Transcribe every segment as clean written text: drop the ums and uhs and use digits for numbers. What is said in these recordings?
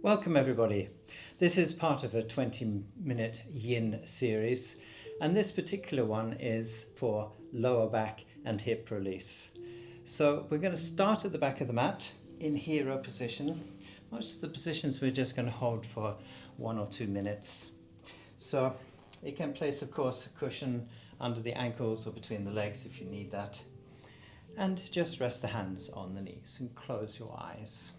Welcome everybody. This is part of a 20-minute Yin series, and this particular one is for lower back and hip release. So we're going to start at the back of the mat in hero position. Most of the positions we're just going to hold for 1 or 2 minutes. So you can place, of course, a cushion under the ankles or between the legs if you need that. And just rest the hands on the knees and close your eyes.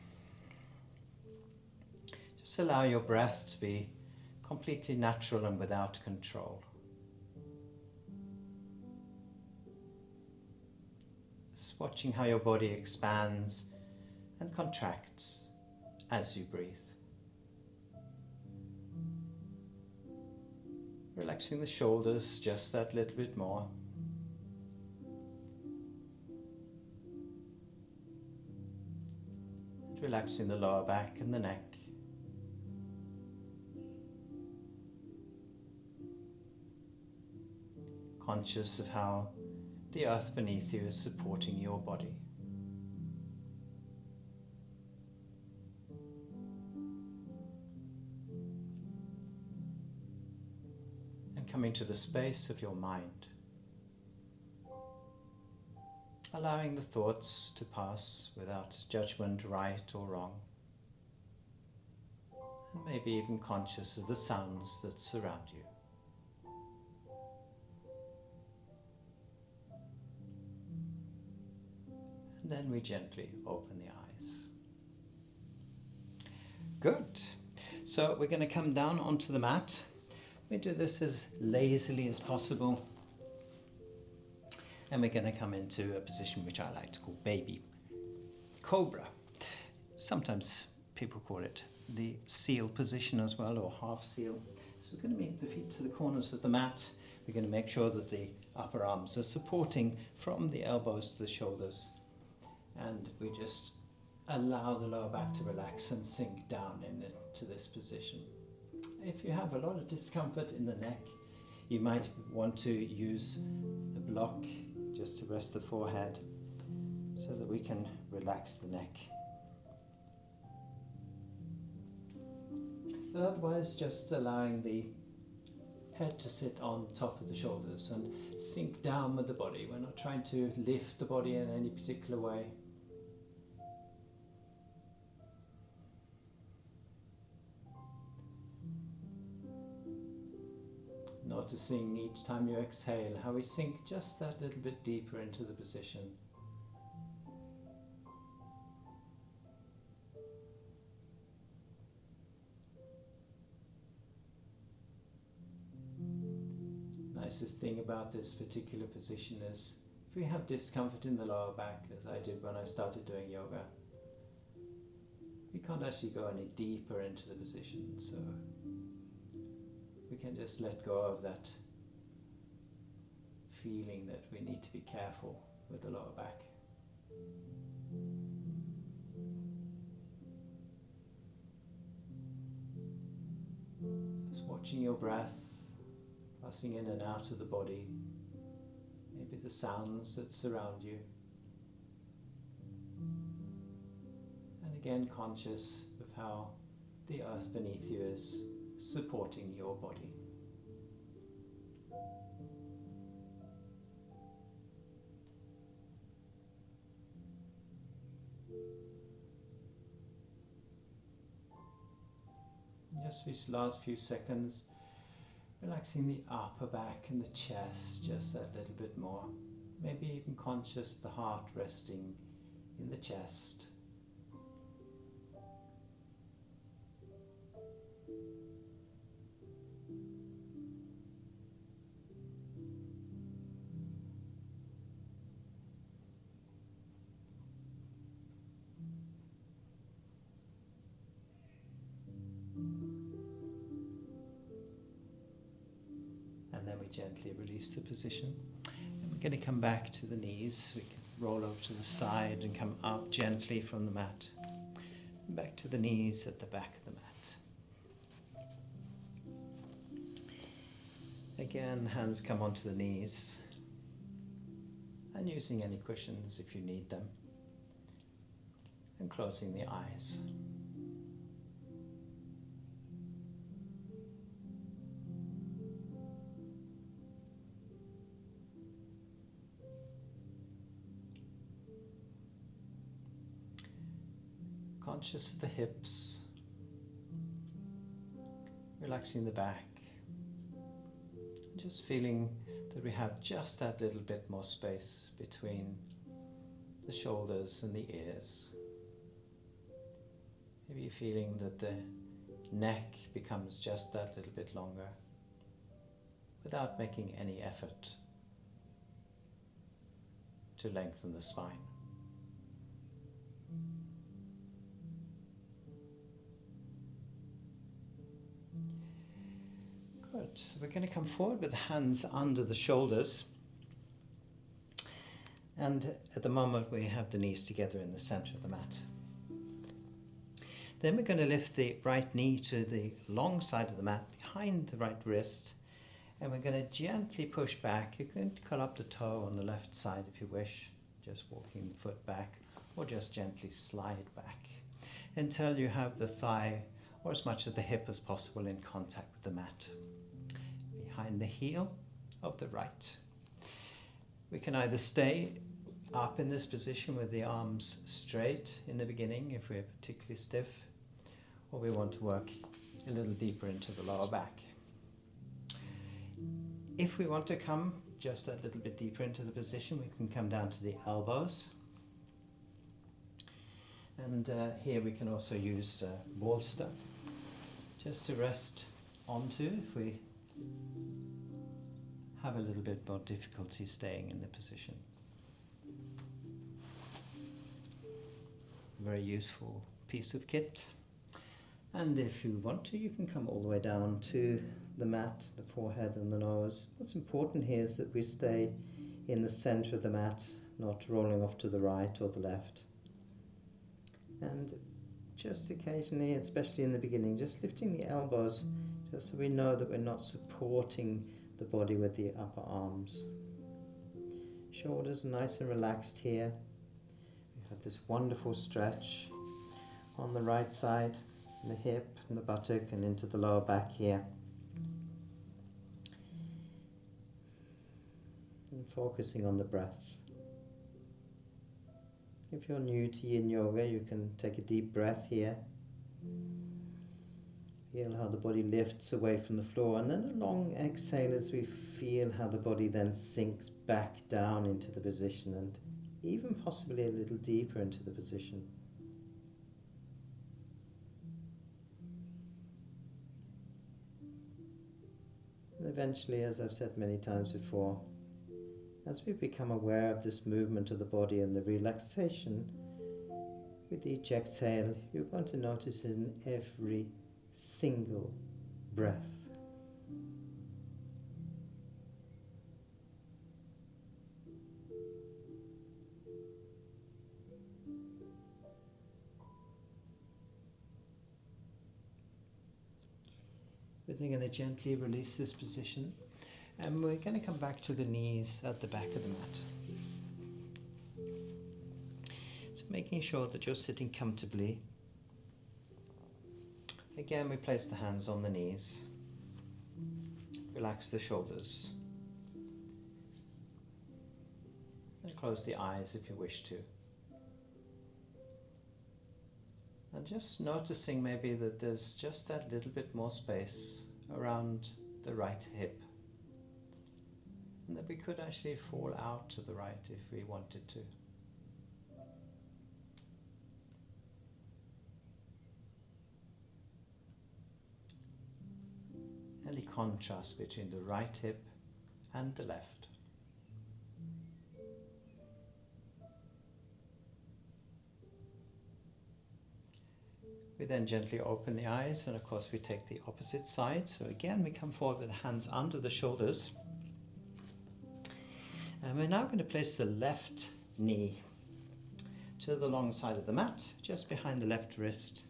Just allow your breath to be completely natural and without control. Just watching how your body expands and contracts as you breathe. Relaxing the shoulders just that little bit more. And relaxing the lower back and the neck. Conscious of how the earth beneath you is supporting your body. And coming to the space of your mind. Allowing the thoughts to pass without judgment, right or wrong. And maybe even conscious of the sounds that surround you. And then we gently open the eyes. Good. So we're going to come down onto the mat. We do this as lazily as possible. And we're going to come into a position which I like to call baby Cobra. Sometimes people call it the seal position as well, or half seal. So we're going to meet the feet to the corners of the mat. We're going to make sure that the upper arms are supporting from the elbows to the shoulders. And we just allow the lower back to relax and sink down into this position. If you have a lot of discomfort in the neck, you might want to use a block just to rest the forehead so that we can relax the neck. But otherwise, just allowing the head to sit on top of the shoulders and sink down with the body. We're not trying to lift the body in any particular way. Noticing each time you exhale how we sink just that little bit deeper into the position. Nicest thing about this particular position is if we have discomfort in the lower back, as I did when I started doing yoga, we can't actually go any deeper into the position, so we can just let go of that feeling that we need to be careful with the lower back. Just watching your breath passing in and out of the body, maybe the sounds that surround you. And again, conscious of how the earth beneath you is supporting your body. Just these last few seconds, relaxing the upper back and the chest just that little bit more. Maybe even conscious of the heart resting in the chest. And then we gently release the position. And we're going to come back to the knees. We can roll over to the side and come up gently from the mat. And back to the knees at the back of the mat. Again, hands come onto the knees. And using any cushions if you need them. And closing the eyes. conscious of the hips, relaxing the back, just feeling that we have just that little bit more space between the shoulders and the ears. Maybe feeling that the neck becomes just that little bit longer without making any effort to lengthen the spine. Good. So we're going to come forward with the hands under the shoulders. And at the moment we have the knees together in the center of the mat. Then we're going to lift the right knee to the long side of the mat behind the right wrist. And we're going to gently push back. You can curl up the toe on the left side if you wish, just walking the foot back, or just gently slide back until you have the thigh or as much of the hip as possible in contact with the mat, behind the heel of the right. We can either stay up in this position with the arms straight in the beginning if we're particularly stiff, or we want to work a little deeper into the lower back. If we want to come just a little bit deeper into the position, we can come down to the elbows. And here we can also use bolster just to rest onto if we have a little bit more difficulty staying in the position. Very useful piece of kit. And if you want to, you can come all the way down to the mat, the forehead and the nose. What's important here is that we stay in the center of the mat, not rolling off to the right or the left. And just occasionally, especially in the beginning, just lifting the elbows, just so we know that we're not supporting the body with the upper arms. Shoulders nice and relaxed here. We have this wonderful stretch on the right side, the hip and the buttock and into the lower back here. And focusing on the breath. If you're new to Yin Yoga, you can take a deep breath here. Feel how the body lifts away from the floor, and then a long exhale as we feel how the body then sinks back down into the position and even possibly a little deeper into the position. And eventually, as I've said many times before, as we become aware of this movement of the body and the relaxation, with each exhale, you're going to notice in every single breath. We're going to gently release this position, and we're going to come back to the knees at the back of the mat. So making sure that you're sitting comfortably. Again, we place the hands on the knees. Relax the shoulders. And close the eyes if you wish to. And just noticing maybe that there's just that little bit more space around the right hip. And that we could actually fall out to the right if we wanted to. Any contrast between the right hip and the left. We then gently open the eyes, and of course we take the opposite side. So again we come forward with the hands under the shoulders. And we're now going to place the left knee to the long side of the mat, just behind the left wrist.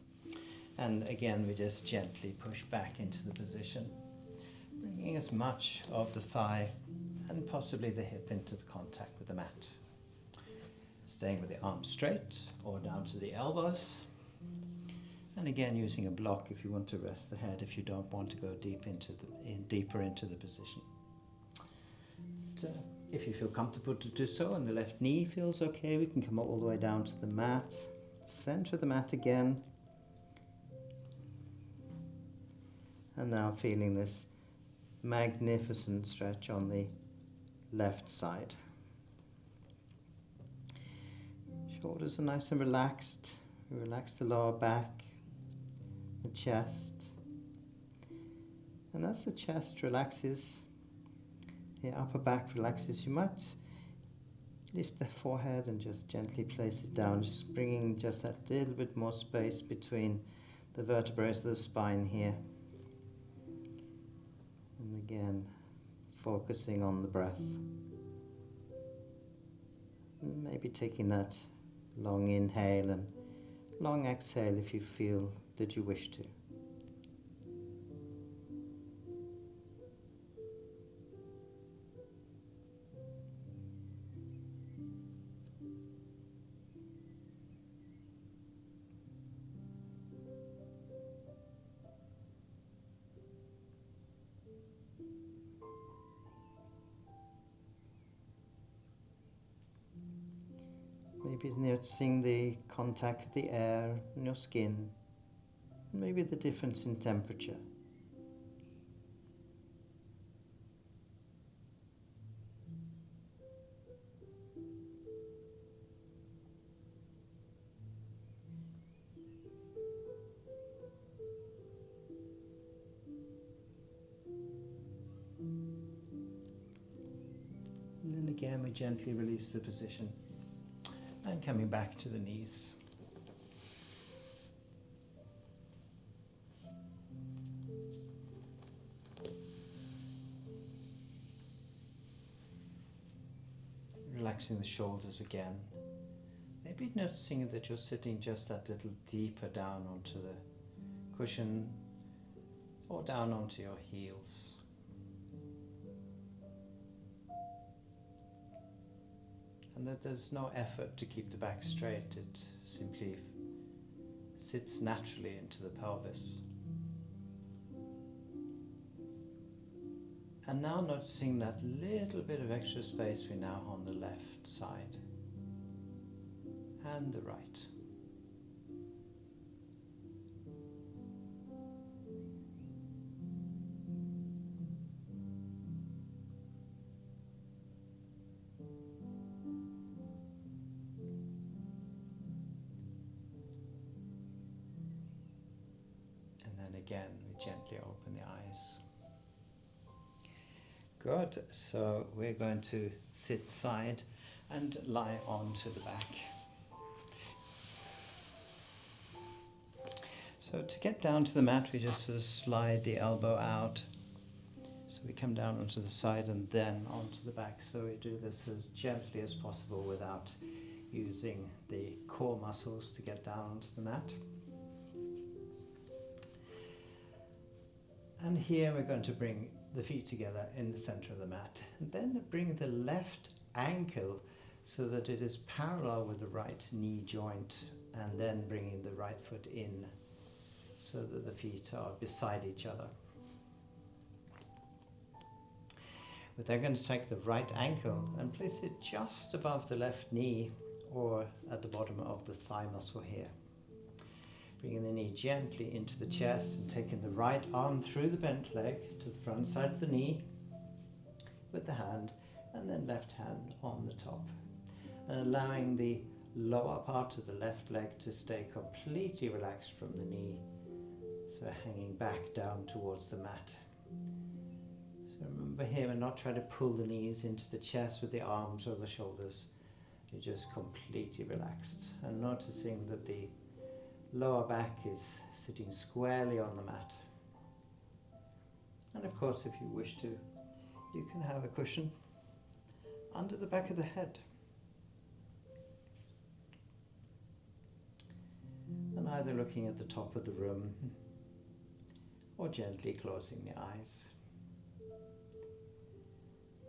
And again we just gently push back into the position, bringing as much of the thigh and possibly the hip into the contact with the mat. Staying with the arms straight or down to the elbows. And again using a block if you want to rest the head, if you don't want to go deeper into the position. If you feel comfortable to do so and the left knee feels okay, we can come all the way down to the mat, center of the mat again. And now feeling this magnificent stretch on the left side. Shoulders are nice and relaxed. We relax the lower back, the chest. And as the chest relaxes, the upper back relaxes, you might lift the forehead and just gently place it down, just bringing just that little bit more space between the vertebrae of the spine here. And again, focusing on the breath. And maybe taking that long inhale and long exhale if you feel that you wish to. Maybe noticing the contact with the air in your skin, and maybe the difference in temperature. And then again we gently release the position. And coming back to the knees. Relaxing the shoulders again. Maybe noticing that you're sitting just that little deeper down onto the cushion or down onto your heels. And that there's no effort to keep the back straight, it simply sits naturally into the pelvis. And now noticing that little bit of extra space we now have on the left side and the right. Again, we gently open the eyes. Good, so we're going to sit side and lie onto the back. So to get down to the mat, we just sort of slide the elbow out. So we come down onto the side and then onto the back. So we do this as gently as possible without using the core muscles to get down onto the mat. And here we're going to bring the feet together in the center of the mat. And then bring the left ankle so that it is parallel with the right knee joint, and then bringing the right foot in so that the feet are beside each other. We're then going to take the right ankle and place it just above the left knee or at the bottom of the thigh muscle here. Bringing the knee gently into the chest and taking the right arm through the bent leg to the front side of the knee with the hand, and then left hand on the top. And allowing the lower part of the left leg to stay completely relaxed from the knee, so hanging back down towards the mat. So remember here, we're not trying to pull the knees into the chest with the arms or the shoulders. You're just completely relaxed and noticing that the lower back is sitting squarely on the mat. And of course, if you wish to, you can have a cushion under the back of the head. And either looking at the top of the room or gently closing the eyes.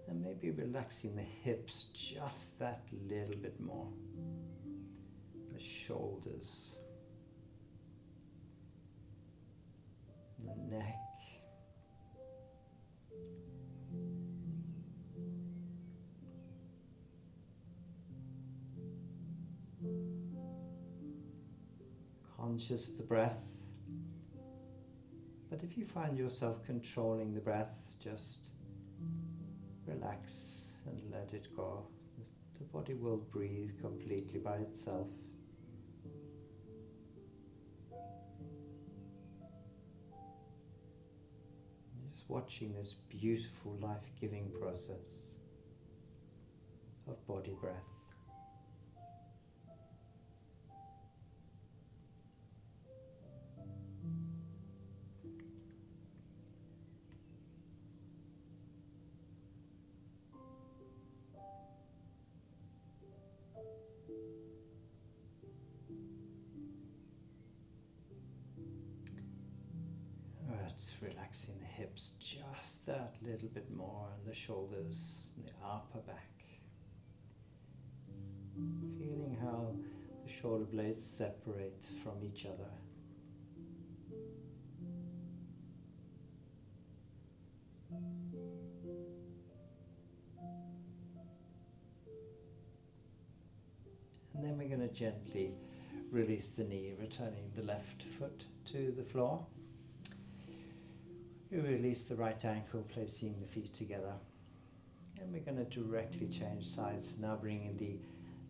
And maybe relaxing the hips just that little bit more. The shoulders. The neck. Conscious of the breath, But if you find yourself controlling the breath, just relax and let it go. The body will breathe completely by itself. Just watching this beautiful life-giving process of body breath. Relaxing the hips just that little bit more, and the shoulders and the upper back. Feeling how the shoulder blades separate from each other. And then we're going to gently release the knee, returning the left foot to the floor. You release the right ankle, placing the feet together. And we're going to directly change sides, now bringing the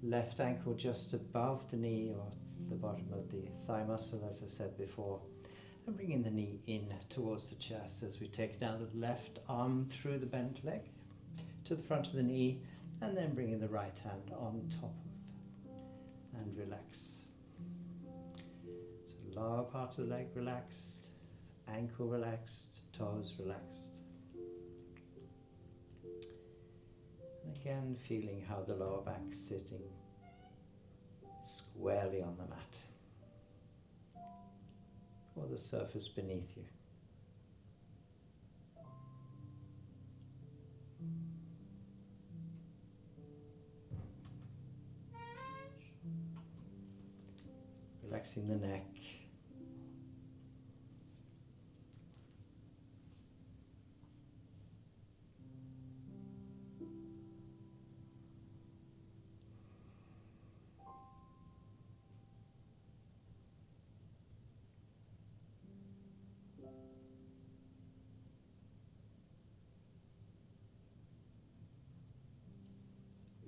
left ankle just above the knee or the bottom of the thigh muscle, as I said before, and bringing the knee in towards the chest as we take down the left arm through the bent leg to the front of the knee, and then bringing the right hand on top of and relax. So lower part of the leg relaxed, ankle relaxed, toes relaxed. And again, feeling how the lower back is sitting squarely on the mat or the surface beneath you. Relaxing the neck.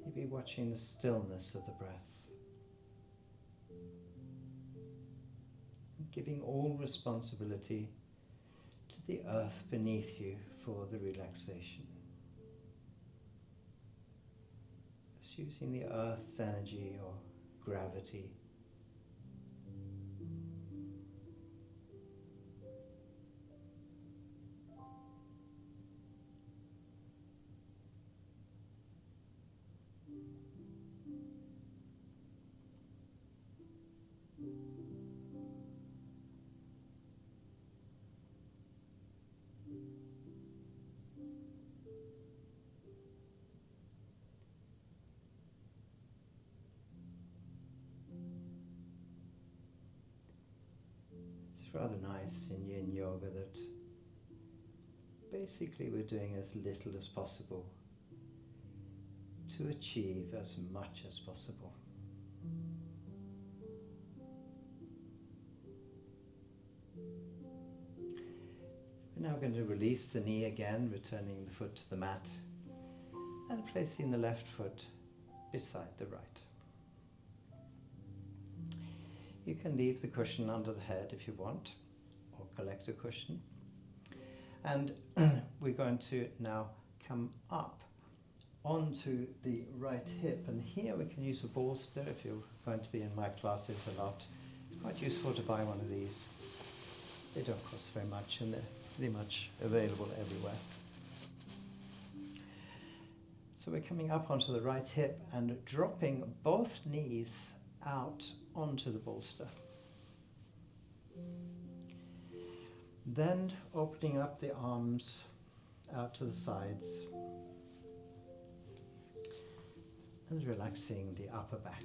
Maybe watching the stillness of the breath. Giving all responsibility to the earth beneath you for the relaxation. Just using the earth's energy or gravity. It's rather nice in Yin Yoga that basically we're doing as little as possible to achieve as much as possible. We're now going to release the knee again, returning the foot to the mat and placing the left foot beside the right. You can leave the cushion under the head if you want, or collect a cushion. And we're going to now come up onto the right hip. And here we can use a bolster if you're going to be in my classes a lot. Quite useful to buy one of these. They don't cost very much and they're pretty much available everywhere. So we're coming up onto the right hip and dropping both knees out onto the bolster. Then opening up the arms out to the sides and relaxing the upper back.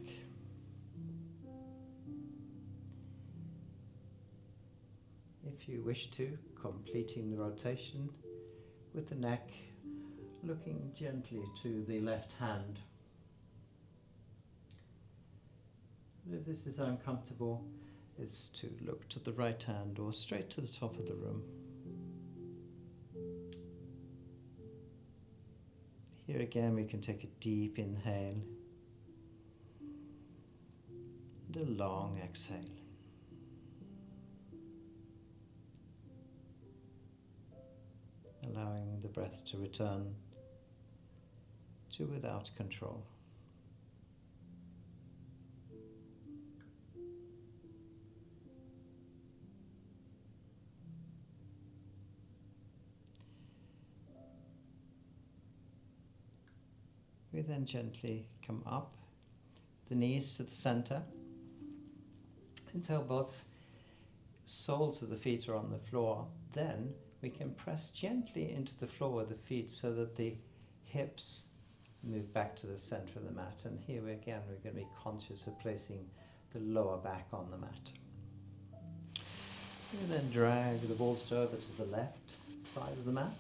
If you wish to, completing the rotation with the neck looking gently to the left hand. If this is uncomfortable, it's to look to the right hand or straight to the top of the room. Here again we can take a deep inhale and a long exhale. Allowing the breath to return to without control. We then gently come up, the knees to the center, until both soles of the feet are on the floor. Then we can press gently into the floor with the feet so that the hips move back to the center of the mat. And here again we're going to be conscious of placing the lower back on the mat. And then drag the bolster over to the left side of the mat.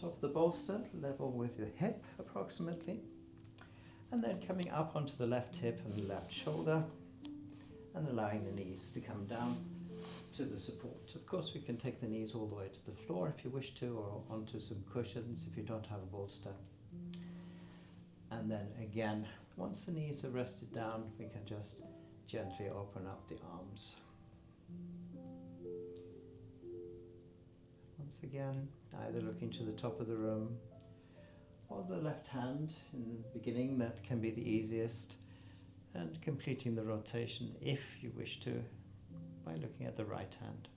Top of the bolster level with your hip approximately. And then coming up onto the left hip and the left shoulder and allowing the knees to come down to the support. Of course we can take the knees all the way to the floor if you wish to, or onto some cushions if you don't have a bolster. And then again, once the knees are rested down, we can just gently open up the arms. Once again, either looking to the top of the room or the left hand in the beginning, that can be the easiest, and completing the rotation if you wish to by looking at the right hand.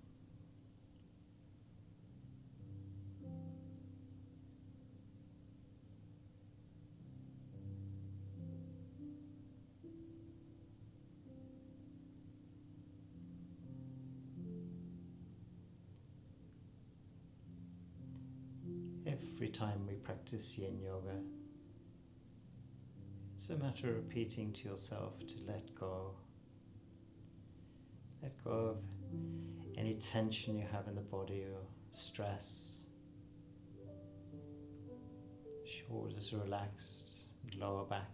Every time we practice Yin Yoga, it's a matter of repeating to yourself to let go. Let go of any tension you have in the body or stress. Shoulders relaxed, lower back.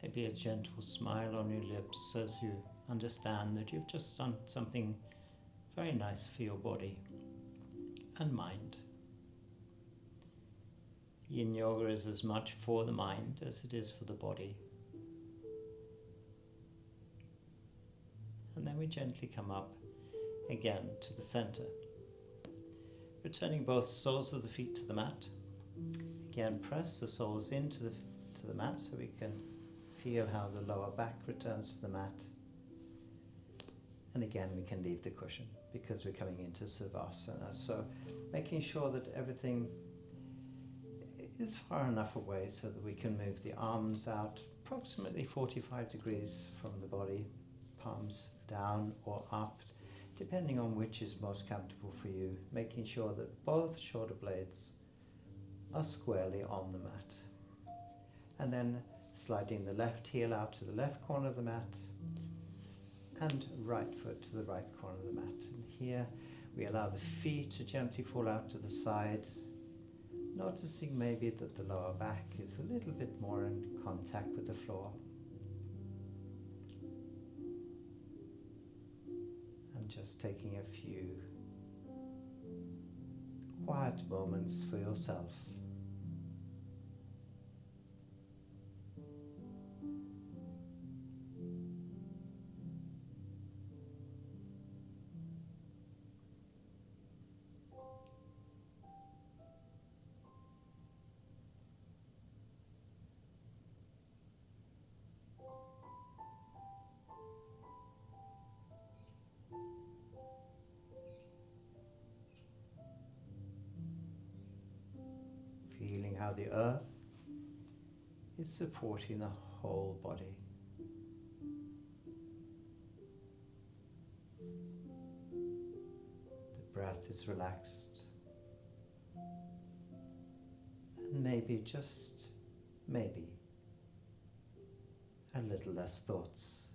Maybe a gentle smile on your lips as you understand that you've just done something very nice for your body and mind. Yin Yoga is as much for the mind as it is for the body. And then we gently come up again to the center, returning both soles of the feet to the mat. Again, press the soles into the mat so we can feel how the lower back returns to the mat. And again, we can leave the cushion because we're coming into Savasana. So making sure that everything is far enough away so that we can move the arms out approximately 45 degrees from the body, palms down or up, depending on which is most comfortable for you, making sure that both shoulder blades are squarely on the mat. And then sliding the left heel out to the left corner of the mat and right foot to the right corner of the mat. And here we allow the feet to gently fall out to the side, noticing maybe that the lower back is a little bit more in contact with the floor. And just taking a few quiet moments for yourself. Feeling how the earth is supporting the whole body. The breath is relaxed. And maybe, just maybe, a little less thoughts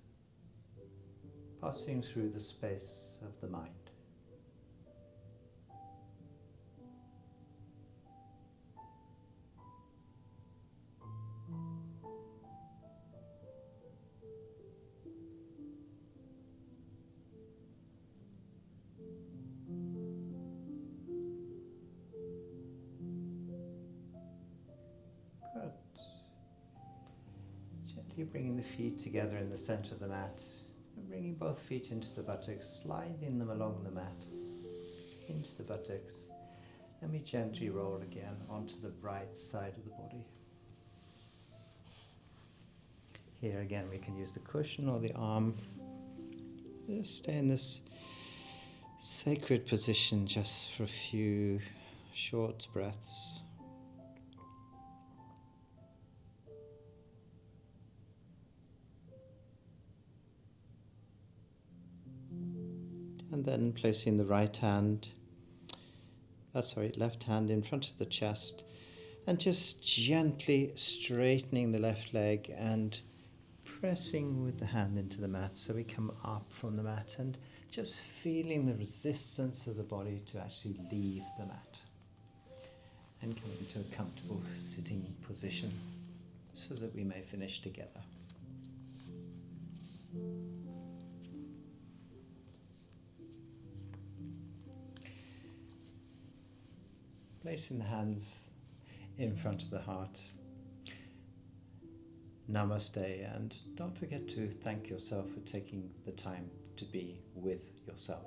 passing through the space of the mind. Good. Gently bringing the feet together in the center of the mat and bringing both feet into the buttocks, sliding them along the mat into the buttocks, and we gently roll again onto the right side of the body. Here again we can use the cushion or the arm. Just stay in this sacred position just for a few short breaths. And then placing the left hand in front of the chest and just gently straightening the left leg and pressing with the hand into the mat so we come up from the mat and just feeling the resistance of the body to actually leave the mat and coming into a comfortable sitting position so that we may finish together. Placing the hands in front of the heart. Namaste, and don't forget to thank yourself for taking the time to be with yourself.